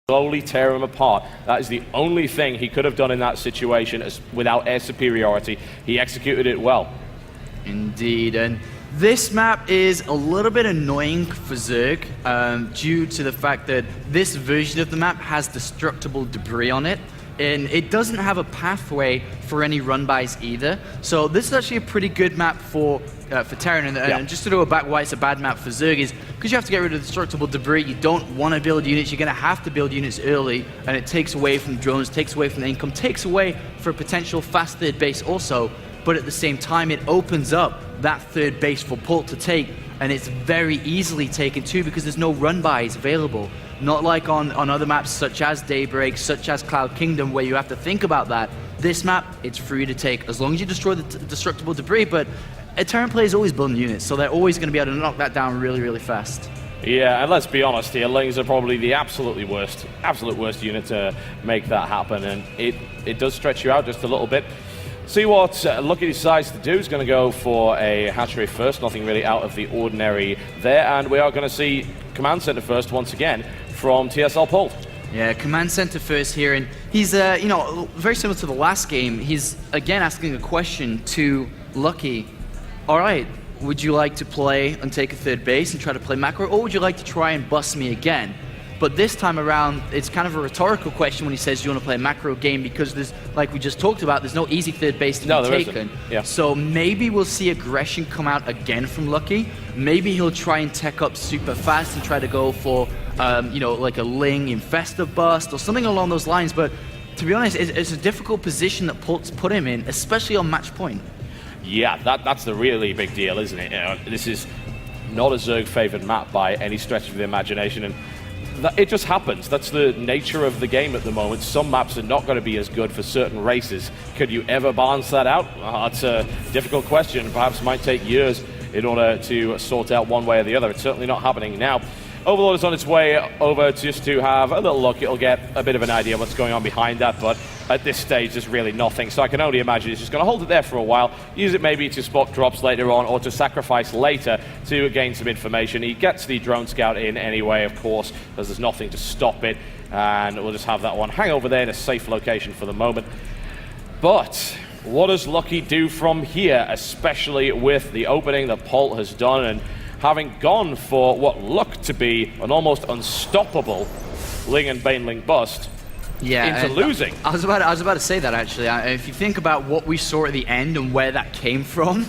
slowly tear him apart. That is the only thing he could have done in that situation without air superiority. He executed it well. Indeed, and this map is a little bit annoying for Zerg due to the fact that this version of the map has destructible debris on it, and it doesn't have a pathway for any run-bys either. So this is actually a pretty good map for Terran, and just to go back why it's a bad map for Zerg is because you have to get rid of destructible debris. You don't want to build units. You're going to have to build units early, and it takes away from drones, takes away from the income, takes away for a potential fast third base also. But at the same time, it opens up that third base for Polt to take, and it's very easily taken too because there's no run-bys available. Not like on other maps such as Daybreak, such as Cloud Kingdom, where you have to think about that. This map, it's free to take as long as you destroy the destructible debris, but a Terran player is always building units, so they're always going to be able to knock that down really, really fast. Yeah, and let's be honest here, Lings are probably the absolute worst unit to make that happen, and it does stretch you out just a little bit. See what Lucky decides to do. He's going to go for a hatchery first, nothing really out of the ordinary there, and we are going to see Command Center first once again from TSL Polt. Yeah, Command Center first here, and he's, you know, very similar to the last game. He's, again, asking a question to Lucky. All right, would you like to play and take a third base and try to play macro, or would you like to try and bust me again? But this time around, it's kind of a rhetorical question when he says you want to play a macro game because there's, like we just talked about, there's no easy third base to be taken. Yeah. So maybe we'll see aggression come out again from Lucky. Maybe he'll try and tech up super fast and try to go for, you know, like a Ling Infesta bust or something along those lines. But to be honest, it's a difficult position that Polt's put him in, especially on match point. Yeah, that's the really big deal, isn't it? You know, this is not a Zerg-favored map by any stretch of the imagination, and it just happens. That's the nature of the game at the moment. Some maps are not going to be as good for certain races. Could you ever balance that out? That's a difficult question. Perhaps it might take years in order to sort out one way or the other. It's certainly not happening now. Overlord is on its way over just to have a little look. It'll get a bit of an idea of what's going on behind that, but at this stage there's really nothing. So I can only imagine he's just going to hold it there for a while, use it maybe to spot drops later on or to sacrifice later to gain some information. He gets the drone scout in anyway, of course, because there's nothing to stop it, and we'll just have that one hang over there in a safe location for the moment. But what does Lucky do from here, especially with the opening that Polt has done, and having gone for what looked to be an almost unstoppable Ling and Baneling bust into losing. I was about to say that, actually. If you think about what we saw at the end and where that came from,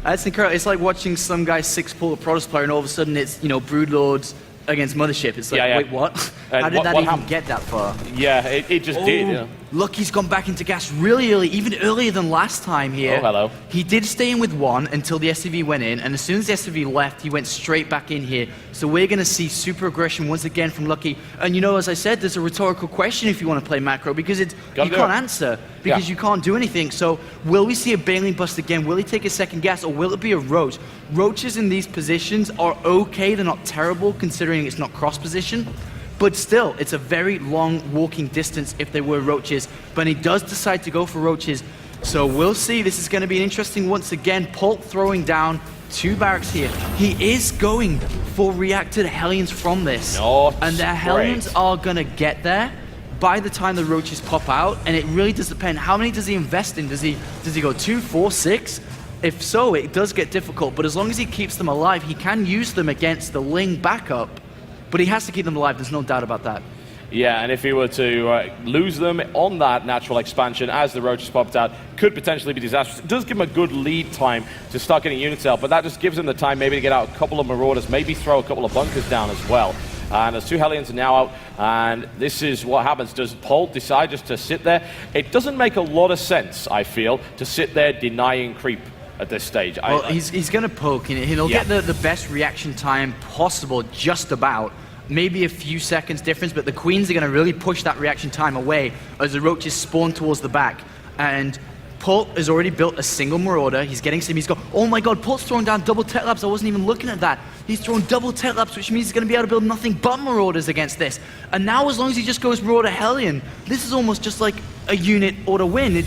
that's incredible. It's like watching some guy 6-pull a Protoss player and all of a sudden it's, you know, Broodlords against Mothership. It's like, wait, what? How did that even get that far? Yeah, it just did. Yeah. Lucky's gone back into gas really early, even earlier than last time here. Oh, hello. He did stay in with one until the SCV went in, and as soon as the SCV left, he went straight back in here. So we're going to see super aggression once again from Lucky. And you know, as I said, there's a rhetorical question if you want to play macro, because you can't answer, because you can't do anything. So will we see a Baneling bust again? Will he take a second gas, or will it be a Roach? Roaches in these positions are okay. They're not terrible, considering it's not cross position. But still, it's a very long walking distance if they were Roaches. But he does decide to go for Roaches. So we'll see. This is going to be an interesting once again. Polt throwing down 2 barracks here. He is going for reacted Hellions from this. And the Hellions are going to get there by the time the Roaches pop out. And it really does depend. How many does he invest in? Does he go 2, 4, 6? If so, it does get difficult. But as long as he keeps them alive, he can use them against the Ling backup. But he has to keep them alive, there's no doubt about that. Yeah, and if he were to lose them on that natural expansion as the Roaches popped out, could potentially be disastrous. It does give him a good lead time to start getting units out, but that just gives him the time maybe to get out a couple of Marauders, maybe throw a couple of bunkers down as well. And there's 2 Hellions are now out, and this is what happens. Does Polt decide just to sit there? It doesn't make a lot of sense, I feel, to sit there denying creep at this stage. Well, he's going to poke, and he'll get the best reaction time possible, just about. Maybe a few seconds difference, but the Queens are going to really push that reaction time away as the Roaches spawn towards the back. And Polt has already built a single Marauder. He's getting some. He's got, oh my god, Polt's throwing down double Tech Labs. I wasn't even looking at that. He's throwing double Tech Labs, which means he's going to be able to build nothing but Marauders against this. And now, as long as he just goes Marauder Hellion, this is almost just like a unit auto win.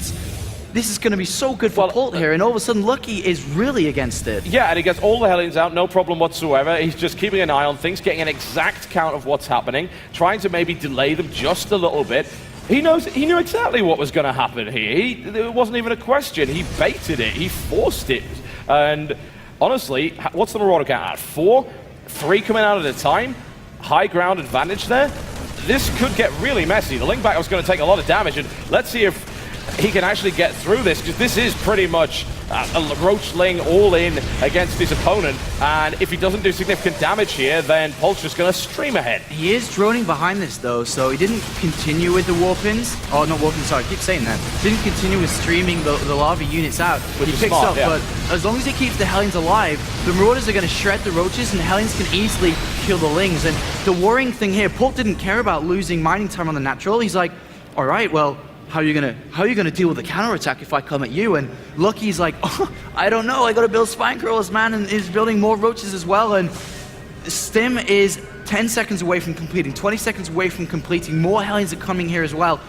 this is going to be so good for Polt here, and all of a sudden Lucky is really against it. Yeah, and he gets all the Hellions out, no problem whatsoever. He's just keeping an eye on things, getting an exact count of what's happening, trying to maybe delay them just a little bit. He knew exactly what was going to happen here. There wasn't even a question. He baited it. He forced it. And honestly, what's the Marauder count at? 4? 3 coming out at a time? High ground advantage there? This could get really messy. The link back was going to take a lot of damage, and let's see if he can actually get through this, because this is pretty much a Roachling all in against his opponent, and if he doesn't do significant damage here, then Polt's just going to stream ahead. He is droning behind this though, so he didn't continue with the warpins. Oh, not warpins, sorry, I keep saying that. Didn't continue with streaming the lava units out. He picks up, but as long as he keeps the Hellions alive, the Marauders are going to shred the Roaches, and the Hellions can easily kill the Lings. And the worrying thing here, Polt didn't care about losing mining time on the natural. He's like, all right, well, how are you gonna deal with the counterattack if I come at you? And Lucky's like, oh, I don't know, I gotta build spine crawlers, man, and is building more Roaches as well. And Stim is 10 seconds away from completing, 20 seconds away from completing. More Hellions are coming here as well.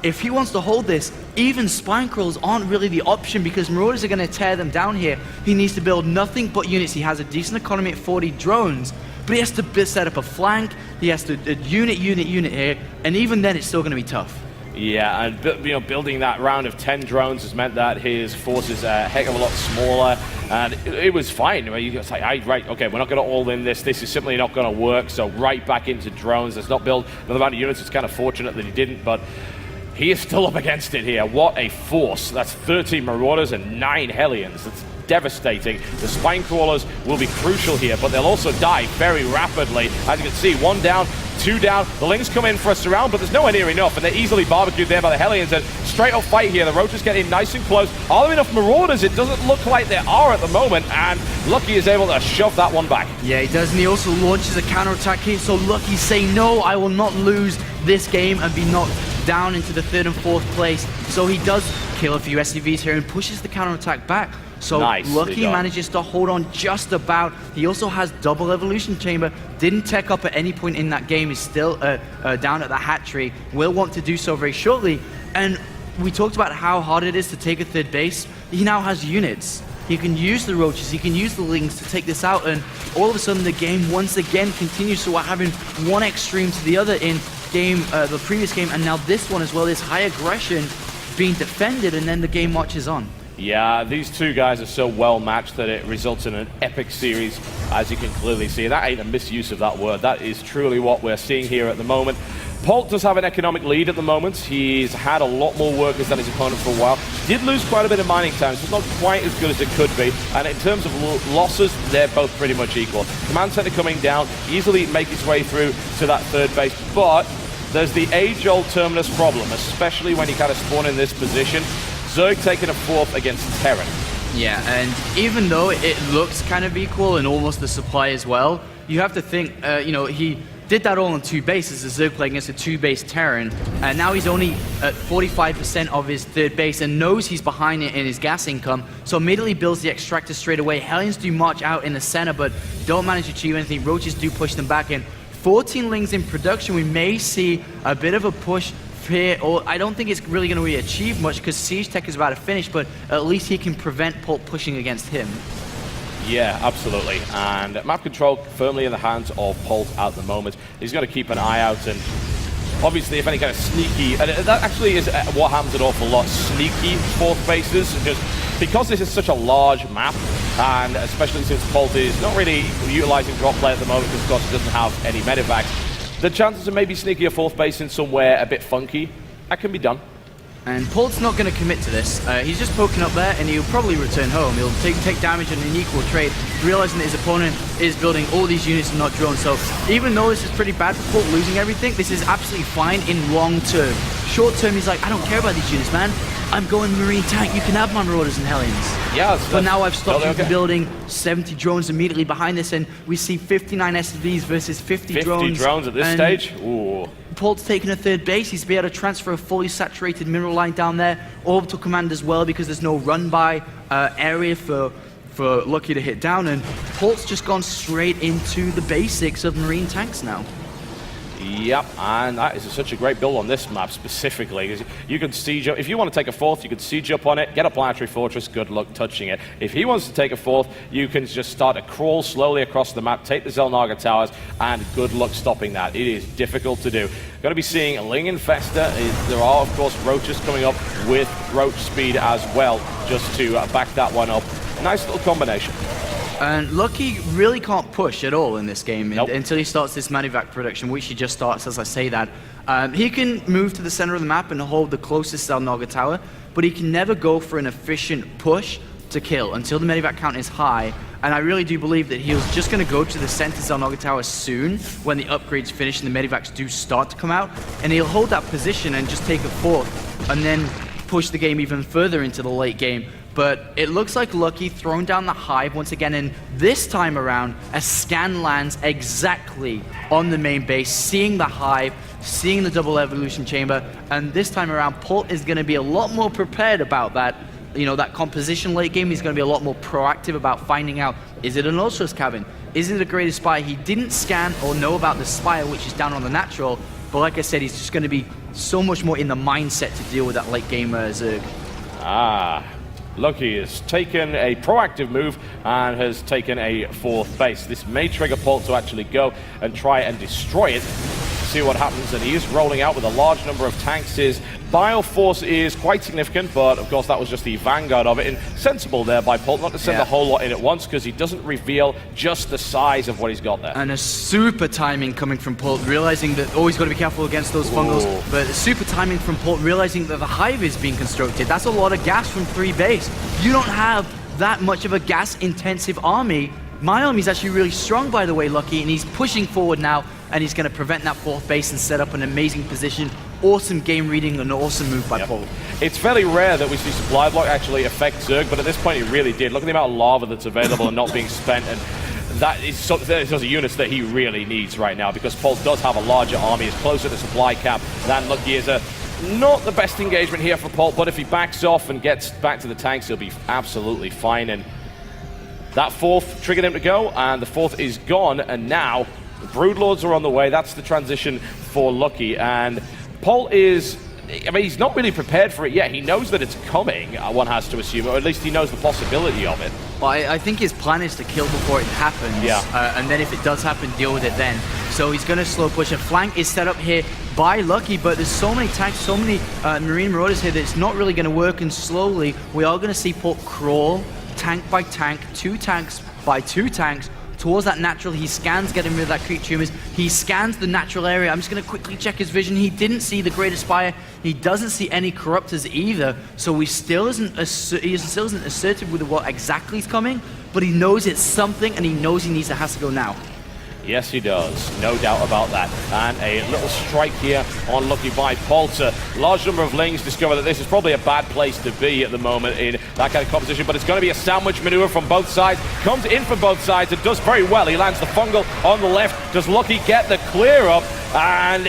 If he wants to hold this, even spine crawlers aren't really the option, because Marauders are gonna tear them down here. He needs to build nothing but units. He has a decent economy at 40 drones, but he has to set up a flank. He has to unit here, and even then it's still gonna be tough. Yeah, and building that round of 10 drones has meant that his force is a heck of a lot smaller, and it was fine. You say, right, okay, we're not going to all in this. This is simply not going to work. So right back into drones. Let's not build another round of units. It's kind of fortunate that he didn't, but he is still up against it here. What a force! That's 13 Marauders and 9 Hellions. That's devastating. The spine crawlers will be crucial here, but they'll also die very rapidly. As you can see, 1 down, 2 down. The Lings come in for a surround, but there's nowhere near enough, and they're easily barbecued there by the Hellions. And straight up fight here. The Roaches get in nice and close. Are there enough Marauders? It doesn't look like there are at the moment, and Lucky is able to shove that one back. Yeah, he does, and he also launches a counterattack here, so Lucky's saying, no, I will not lose this game and be knocked down into the 3rd and 4th place. So he does kill a few SCVs here and pushes the counterattack back. So Lucky manages to hold on just about. He also has double evolution chamber. Didn't tech up at any point in that game. Is still down at the hatchery. Will want to do so very shortly. And we talked about how hard it is to take a 3rd base. He now has units. He can use the Roaches. He can use the Lings to take this out. And all of a sudden the game once again continues. So we're having one extreme to the other in the previous game, and now this one as well. This high aggression being defended, and then the game marches on. Yeah, these two guys are so well matched that it results in an epic series, as you can clearly see. That ain't a misuse of that word. That is truly what we're seeing here at the moment. Polt does have an economic lead at the moment. He's had a lot more workers than his opponent for a while. Did lose quite a bit of mining time, so it's not quite as good as it could be. And in terms of losses, they're both pretty much equal. Command center coming down, easily make his way through to that 3rd base, but there's the age-old Terminus problem, especially when you kind of spawn in this position. Zerg taking a 4th against Terran. Yeah, and even though it looks kind of equal and almost the supply as well, you have to think, he did that all on 2 bases, the Zerg playing against a 2-base Terran, and now he's only at 45% of his 3rd base and knows he's behind it in his gas income, so immediately builds the Extractor straight away. Hellions do march out in the center, but don't manage to achieve anything. Roaches do push them back in. 14 Lings in production. We may see a bit of a push here, or I don't think it's really going to really achieve much because Siege Tech is about to finish, but at least he can prevent Polt pushing against him. Yeah, absolutely. And map control firmly in the hands of Polt at the moment. He's got to keep an eye out, and obviously if any kind of sneaky, and that actually is what happens an awful lot, sneaky 4th bases, just because this is such a large map, and especially since Polt is not really utilizing drop play at the moment because of course he doesn't have any medevacs, the chances of maybe sneaking a 4th base in somewhere a bit funky, that can be done. And Polt's not going to commit to this. He's just poking up there, and he'll probably return home. He'll take damage in an equal trade, realizing that his opponent is building all these units and not drones. So even though this is pretty bad for Polt losing everything, this is absolutely fine in long term. Short term, he's like, I don't care about these units, man. I'm going Marine Tank. You can have my Marauders and Hellions. Yeah, but now I've stopped him from building 70 drones immediately behind this, and we see 59 SCVs versus 50 drones. 50 drones at this stage? Ooh. Polt's taking a 3rd base. He's be able to transfer a fully saturated mineral line down there. Orbital command as well, because there's no run-by area for Lucky to hit down, and Polt's just gone straight into the basics of Marine tanks now. Yep, and that is such a great build on this map specifically. You can siege up, if you want to take a fourth, you can siege up on it, get a planetary fortress, good luck touching it. If he wants to take a fourth, you can just start to crawl slowly across the map, take the Xel'Naga towers, and good luck stopping that. It is difficult to do. Going to be seeing Ling Infester. There are, of course, roaches coming up with roach speed as well, just to back that one up. Nice little combination. And Lucky really can't push at all in this game Nope. until he starts this Medivac production, which he just starts as I say that. He can move to the center of the map and hold the closest Xel'Naga tower, but he can never go for an efficient push to kill until the Medivac count is high. And I really do believe that he was just going to go to the center Xel'Naga tower soon when the upgrades finish and the Medivacs do start to come out. And he'll hold that position and just take a fourth and then push the game even further into the late game. But it looks like Lucky throwing down the hive once again, and this time around, a scan lands exactly on the main base, seeing the hive, seeing the double evolution chamber, and this time around, Polt is going to be a lot more prepared about that. You know, that composition late game. He's going to be a lot more proactive about finding out, is it an Ultras cabin? Is it a greatest spire? He didn't scan or know about the spire, which is down on the natural, but like I said, he's just going to be so much more in the mindset to deal with that late game Zerg. Lucky has taken a proactive move and has taken a fourth base. This may trigger Polt to actually go and try and destroy it. See what happens, and he is rolling out with a large number of tanks. His bioforce is quite significant, but of course that was just the vanguard of it, and sensible there by Polt not to send a whole lot in at once, because he doesn't reveal just the size of what he's got there. And a super timing coming from Polt, realizing that always got to be careful against those fungals, but super timing from Polt, realizing that the hive is being constructed. That's a lot of gas from 3 base. You don't have that much of a gas-intensive army. My army's actually really strong, by the way, Lucky, and he's pushing forward now, and he's going to prevent that 4th base and set up an amazing position. Awesome game reading and an awesome move by Polt. It's fairly rare that we see supply block actually affect Zerg, but at this point it really did. Look at the amount of lava that's available and not being spent, and that is those are units that he really needs right now, because Polt does have a larger army, is closer to supply cap than Lucky is. Not the best engagement here for Polt, but if he backs off and gets back to the tanks, he'll be absolutely fine. And that 4th triggered him to go, and the 4th is gone, and now the Broodlords are on the way. That's the transition for Lucky, and Polt is, I mean, he's not really prepared for it yet. He knows that it's coming, one has to assume, or at least he knows the possibility of it. Well, I think his plan is to kill before it happens, and then if it does happen, deal with it then. So he's going to slow push. A flank is set up here by Lucky, but there's so many tanks, so many Marine Marauders here that it's not really going to work, and slowly we are going to see Polt crawl, tank by tank, 2 tanks by 2 tanks, towards that natural. He scans, getting rid of that creep tumors. He scans the natural area. I'm just going to quickly check his vision. He didn't see the Greater Spire. He doesn't see any Corruptors either. So he still isn't assertive with what exactly is coming, but he knows it's something, and he knows he has to go now. Yes, he does. No doubt about that. And a little strike here on Lucky by Polt. A large number of Lings discover that this is probably a bad place to be at the moment in that kind of composition, but it's going to be a sandwich maneuver from both sides. Comes in from both sides and does very well. He lands the fungal on the left. Does Lucky get the clear up? And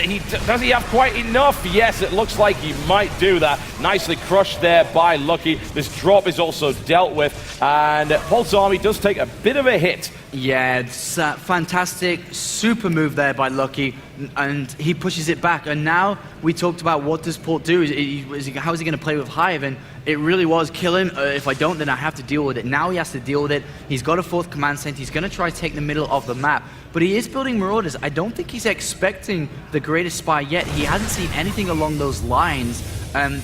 does he have quite enough? Yes, it looks like he might do that. Nicely crushed there by Lucky. This drop is also dealt with, and Polt's army does take a bit of a hit. Yeah, it's a fantastic super move there by Lucky, and he pushes it back. And now we talked about what does Polt do? How is he going to play with Hive? And it really was kill him. If I don't, then I have to deal with it. Now he has to deal with it. He's got a 4th command center. He's going to try to take the middle of the map. But he is building Marauders. I don't think he's expecting the Greatest Spire yet. He hasn't seen anything along those lines.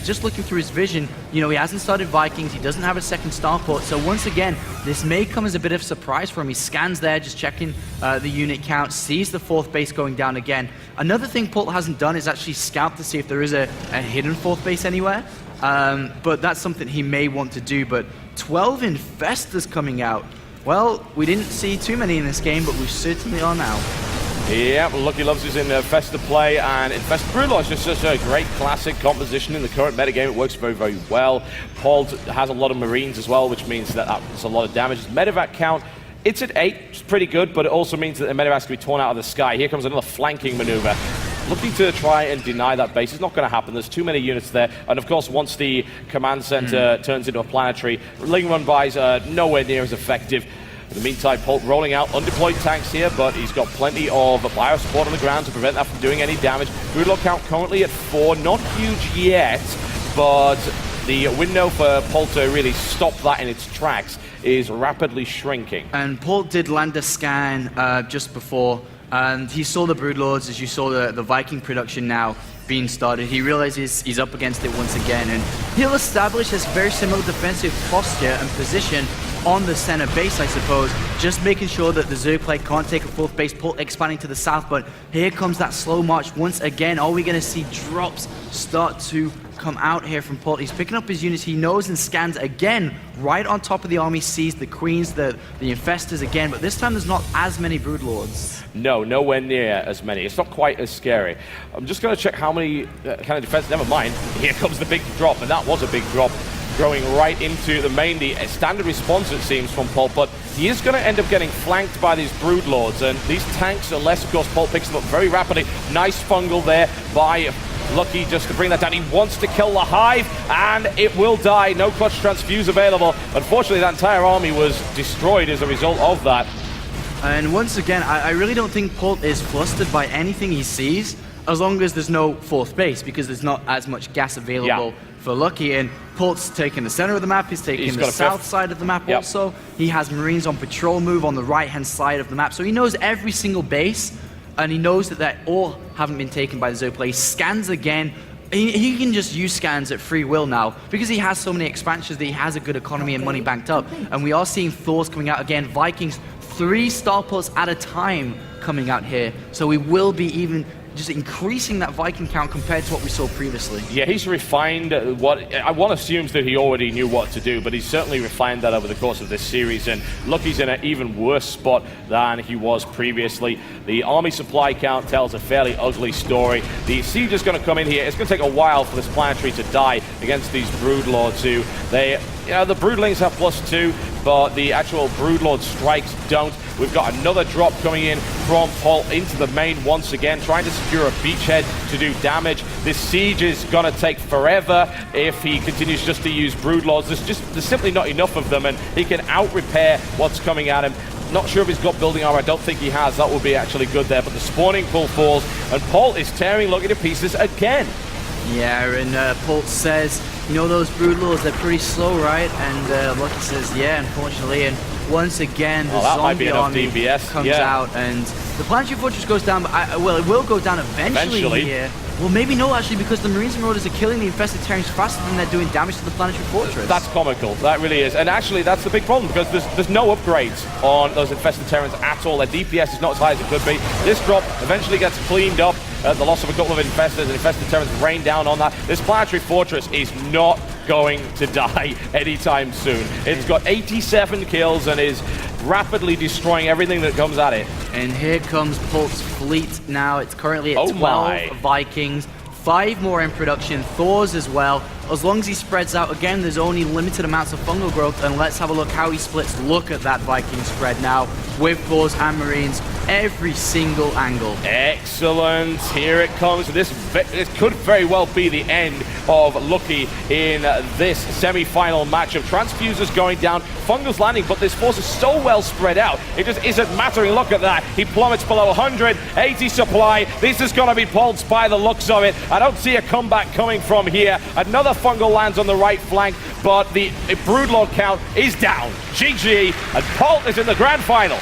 Just looking through his vision, you know, he hasn't started Vikings. He doesn't have a 2nd starport. So once again, this may come as a bit of a surprise for him. He scans there, just checking the unit count, sees the 4th base going down again. Another thing Polt hasn't done is actually scout to see if there is a hidden 4th base anywhere. But that's something he may want to do. But 12 Infestors coming out. Well, we didn't see too many in this game, but we certainly are now. Yeah, Lucky loves his Infestor play, and Infestor Broodlord is just such a great classic composition in the current metagame. It works very, very well. Polt has a lot of Marines as well, which means that that's a lot of damage. His medevac count, it's at 8, it's pretty good, but it also means that the medevac's can be torn out of the sky. Here comes another flanking maneuver. Looking to try and deny that base. It's not going to happen. There's too many units there. And of course, once the command center turns into a planetary, Ling run-bys are nowhere near as effective. In the meantime, Polt rolling out undeployed tanks here, but he's got plenty of bio-support on the ground to prevent that from doing any damage. Broodlord count currently at 4, not huge yet, but the window for Polt to really stop that in its tracks is rapidly shrinking. And Polt did land a scan just before, and he saw the Broodlords, as you saw the Viking production now being started. He realizes he's up against it once again, and he'll establish this very similar defensive posture and position on the center base, I suppose, just making sure that the Zerg play can't take a fourth base. Polt expanding to the south, but here comes that slow march once again. Are we going to see drops start to come out here from Polt? He's picking up his units. He knows and scans again right on top of the army, sees the queens, the infestors again, but this time there's not as many Broodlords. No, nowhere near as many. It's not quite as scary. I'm just going to check how many kind of defense. Never mind. Here comes the big drop, and that was a big drop, going right into the main. The standard response, it seems, from Polt, but he is going to end up getting flanked by these Broodlords, and these tanks are less, of course. Polt picks them up very rapidly. Nice fungal there by Lucky just to bring that down. He wants to kill the Hive, and it will die. No clutch transfuse available. Unfortunately, that entire army was destroyed as a result of that. And once again, I really don't think Polt is flustered by anything he sees, as long as there's no fourth base, because there's not as much gas available for Lucky. And Polt's taking the center of the map, he's taking the south side of the map also. He has Marines on patrol move on the right-hand side of the map, so he knows every single base, and he knows that all haven't been taken by the Zerg play. Scans again. He can just use scans at free will now, because he has so many expansions that he has a good economy and money banked up. And we are seeing Thors coming out again. Vikings, 3 starports at a time coming out here. So we will be even just increasing that Viking count compared to what we saw previously. Yeah, he's refined what one assumes that he already knew what to do, but he's certainly refined that over the course of this series, and Lucky's in an even worse spot than he was previously. The army supply count tells a fairly ugly story. The siege is going to come in here. It's going to take a while for this planetary to die against these Broodlords who the Broodlings have +2, but the actual Broodlord strikes don't. We've got another drop coming in from Polt into the main once again, trying to secure a beachhead to do damage. This siege is going to take forever if he continues just to use Broodlords. There's simply not enough of them, and he can out-repair what's coming at him. Not sure if he's got building armor. I don't think he has. That would be actually good there, but the spawning pool falls, and Polt is tearing Lucky to pieces again. Yeah, and Polt says, you know, those Broodlords, they're pretty slow, right? And Lucky says, yeah, unfortunately. And once again, the zombie army comes out, and the planetary fortress goes down. But well, it will go down eventually here. Well, maybe no, actually, because the Marines and Marauders are killing the infested Terrans faster than they're doing damage to the planetary fortress. That's comical. That really is. And actually, that's the big problem, because there's no upgrades on those infested Terrans at all. Their DPS is not as high as it could be. This drop eventually gets cleaned up. The loss of a couple of infestors, and infested Terrans rain down on that. This planetary fortress is not going to die anytime soon. It's got 87 kills and is rapidly destroying everything that comes at it. And here comes Polt's fleet now. It's currently at 12 Vikings, 5 more in production, Thors as well. As long as he spreads out, again, there's only limited amounts of fungal growth, and let's have a look how he splits. Look at that Viking spread now, with Thors and Marines, every single angle. Excellent, here it comes. This could very well be the end of Lucky in this semi-final matchup. Transfusers going down, Fungal's landing, but this force is so well spread out, it just isn't mattering. Look at that, he plummets below 100, 80 supply. This is going to be Polt's by the looks of it. I don't see a comeback coming from here. Another Fungal lands on the right flank, but the Broodlord count is down. GG, and Polt is in the grand final.